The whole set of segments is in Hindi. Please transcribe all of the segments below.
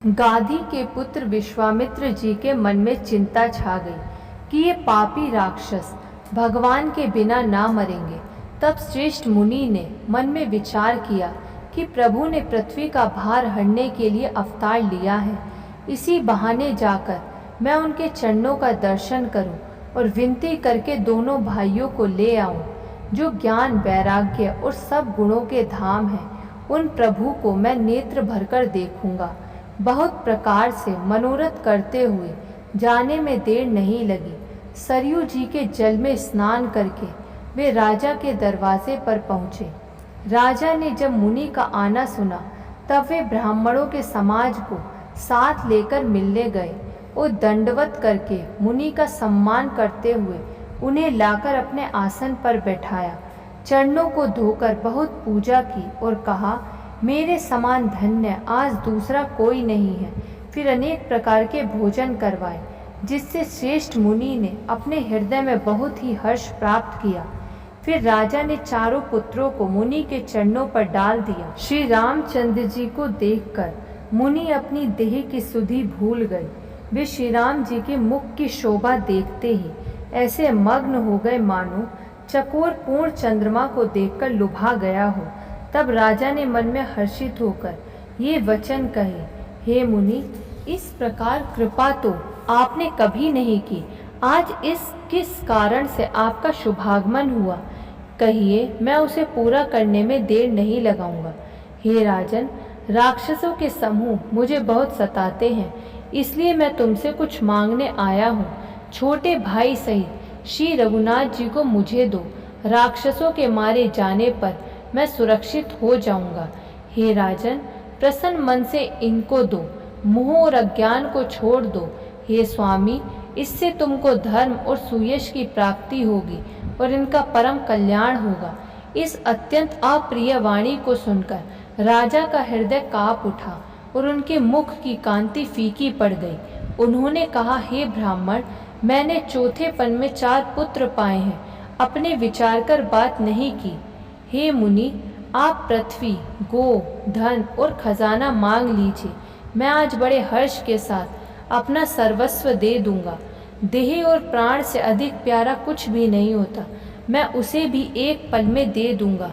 गाधी के पुत्र विश्वामित्र जी के मन में चिंता छा गई कि ये पापी राक्षस भगवान के बिना ना मरेंगे। तब श्रेष्ठ मुनि ने मन में विचार किया कि प्रभु ने पृथ्वी का भार हरने के लिए अवतार लिया है। इसी बहाने जाकर मैं उनके चरणों का दर्शन करूं और विनती करके दोनों भाइयों को ले आऊं, जो ज्ञान, वैराग्य और सब गुणों के धाम हैं। उन प्रभु को मैं नेत्र भरकर देखूंगा। बहुत प्रकार से मनोरथ करते हुए जाने में देर नहीं लगी। सरयू जी के जल में स्नान करके वे राजा के दरवाजे पर पहुँचे। राजा ने जब मुनि का आना सुना तब वे ब्राह्मणों के समाज को साथ लेकर मिलने गए और दंडवत करके मुनि का सम्मान करते हुए उन्हें लाकर अपने आसन पर बैठाया। चरणों को धोकर बहुत पूजा की और कहा, मेरे समान धन्य आज दूसरा कोई नहीं है। फिर अनेक प्रकार के भोजन करवाए, जिससे श्रेष्ठ मुनि ने अपने हृदय में बहुत ही हर्ष प्राप्त किया। फिर राजा ने चारों पुत्रों को मुनि के चरणों पर डाल दिया। श्री रामचंद्र जी को देखकर मुनि अपनी देह की सुधि भूल गए। वे श्री राम जी के मुख की शोभा देखते ही ऐसे मग्न हो गए मानो चकोर पूर्ण चंद्रमा को देखकर लुभा गया हो। तब राजा ने मन में हर्षित होकर ये वचन कहे, हे मुनि, इस प्रकार कृपा तो आपने कभी नहीं की। आज इस किस कारण से आपका शुभागमन हुआ, कहिए, मैं उसे पूरा करने में देर नहीं लगाऊंगा। हे राजन, राक्षसों के समूह मुझे बहुत सताते हैं, इसलिए मैं तुमसे कुछ मांगने आया हूँ। छोटे भाई सहित श्री रघुनाथ जी को मुझे दो। राक्षसों के मारे जाने पर मैं सुरक्षित हो जाऊंगा। हे राजन, प्रसन्न मन से इनको दो, मोह और अज्ञान को छोड़ दो। हे स्वामी, इससे तुमको धर्म और सुयश की प्राप्ति होगी और इनका परम कल्याण होगा। इस अत्यंत अप्रिय वाणी को सुनकर राजा का हृदय कांप उठा और उनके मुख की कांति फीकी पड़ गई। उन्होंने कहा, हे ब्राह्मण, मैंने चौथेपन में 4 पुत्र पाए हैं, अपने विचार कर बात नहीं की। हे मुनि, आप पृथ्वी, गो, धन और खजाना मांग लीजिए। मैं आज बड़े हर्ष के साथ अपना सर्वस्व दे दूंगा। देह और प्राण से अधिक प्यारा कुछ भी नहीं होता, मैं उसे भी एक पल में दे दूंगा।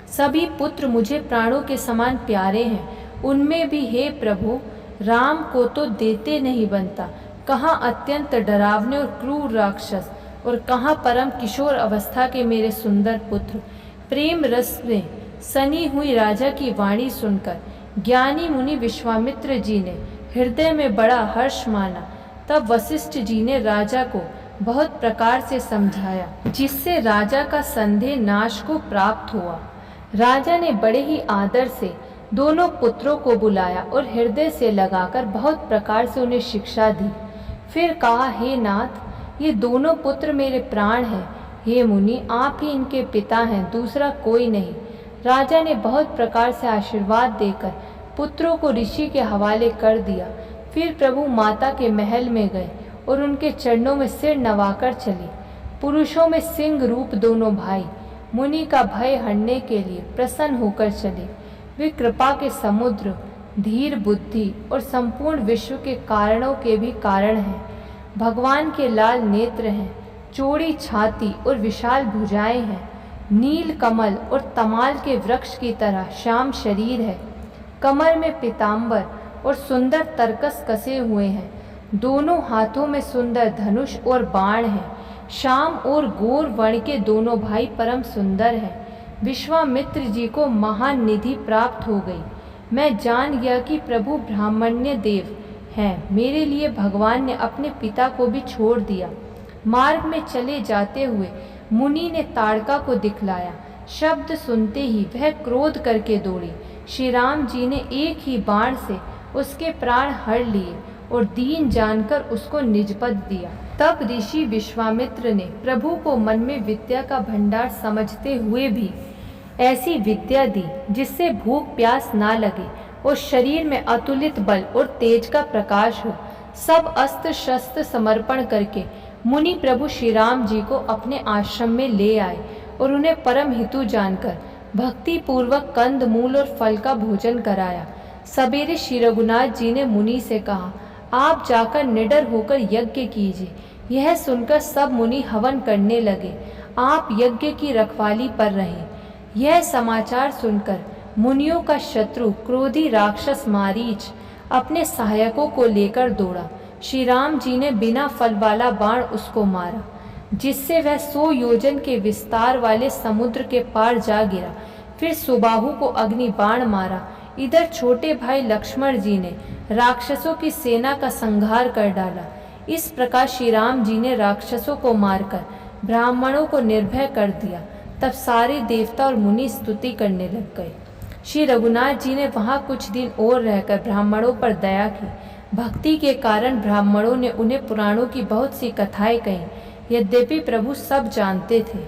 सभी पुत्र मुझे प्राणों के समान प्यारे हैं, उनमें भी हे प्रभु, राम को तो देते नहीं बनता। कहाँ अत्यंत डरावने और क्रूर राक्षस और कहाँ परम किशोर अवस्था के मेरे सुंदर पुत्र। प्रेम रस में सनी हुई राजा की वाणी सुनकर ज्ञानी मुनि विश्वामित्र जी ने हृदय में बड़ा हर्ष माना। तब वशिष्ठ जी ने राजा को बहुत प्रकार से समझाया, जिससे राजा का संदेह नाश को प्राप्त हुआ। राजा ने बड़े ही आदर से दोनों पुत्रों को बुलाया और हृदय से लगाकर बहुत प्रकार से उन्हें शिक्षा दी। फिर कहा, हे नाथ, ये दोनों पुत्र मेरे प्राण हैं। हे मुनि, आप ही इनके पिता हैं, दूसरा कोई नहीं। राजा ने बहुत प्रकार से आशीर्वाद देकर पुत्रों को ऋषि के हवाले कर दिया। फिर प्रभु माता के महल में गए और उनके चरणों में सिर नवाकर चले। पुरुषों में सिंह रूप दोनों भाई मुनि का भय हरने के लिए प्रसन्न होकर चले। वे कृपा के समुद्र, धीर बुद्धि और संपूर्ण विश्व के कारणों के भी कारण हैं। भगवान के लाल नेत्र हैं, चौड़ी छाती और विशाल भुजाएं हैं। नील कमल और तमाल के वृक्ष की तरह श्याम शरीर है। कमर में पीतांबर और सुंदर तरकस कसे हुए हैं। दोनों हाथों में सुंदर धनुष और बाण हैं। श्याम और गौर वर्ण के दोनों भाई परम सुंदर हैं। विश्वामित्र जी को महान निधि प्राप्त हो गई। मैं जान गया कि प्रभु ब्राह्मण्य देव हैं। मेरे लिए भगवान ने अपने पिता को भी छोड़ दिया। मार्ग में चले जाते हुए मुनि ने ताड़का को दिखलाया। शब्द सुनते ही वह क्रोध करके दौड़ी। श्री राम जी ने एक ही बाण से उसके प्राण हर लिए और दीन जानकर उसको निजपद दिया। तब ऋषि विश्वामित्र ने प्रभु को मन में विद्या का भंडार समझते हुए भी ऐसी विद्या दी जिससे भूख प्यास ना लगे और शरीर में अतुलित बल और तेज का प्रकाश हो। सब अस्त्र शस्त्र समर्पण करके मुनि प्रभु श्री राम जी को अपने आश्रम में ले आए और उन्हें परम हितु जानकर भक्ति पूर्वक कंद मूल और फल का भोजन कराया। सवेरे श्री रघुनाथ जी ने मुनि से कहा, आप जाकर निडर होकर यज्ञ कीजिए। यह सुनकर सब मुनि हवन करने लगे। आप यज्ञ की रखवाली पर रहें। यह समाचार सुनकर मुनियों का शत्रु क्रोधी राक्षस मारीच अपने सहायकों को लेकर दौड़ा। श्री राम जी ने बिना फल वाला बाण उसको मारा, जिससे वह 100 योजन के विस्तार वाले समुद्र के पार जा गिरा। फिर सुबाहु को अग्नि बाण मारा। इधर छोटे भाई लक्ष्मण जी ने राक्षसों की सेना का संहार कर डाला। इस प्रकार श्री राम जी ने राक्षसों को मारकर ब्राह्मणों को निर्भय कर दिया। तब सारे देवता और मुनि स्तुति करने लग गए। श्री रघुनाथ जी ने वहाँ कुछ दिन और रहकर ब्राह्मणों पर दया की। भक्ति के कारण ब्राह्मणों ने उन्हें पुराणों की बहुत सी कथाएं कहीं। यद्यपि प्रभु सब जानते थे,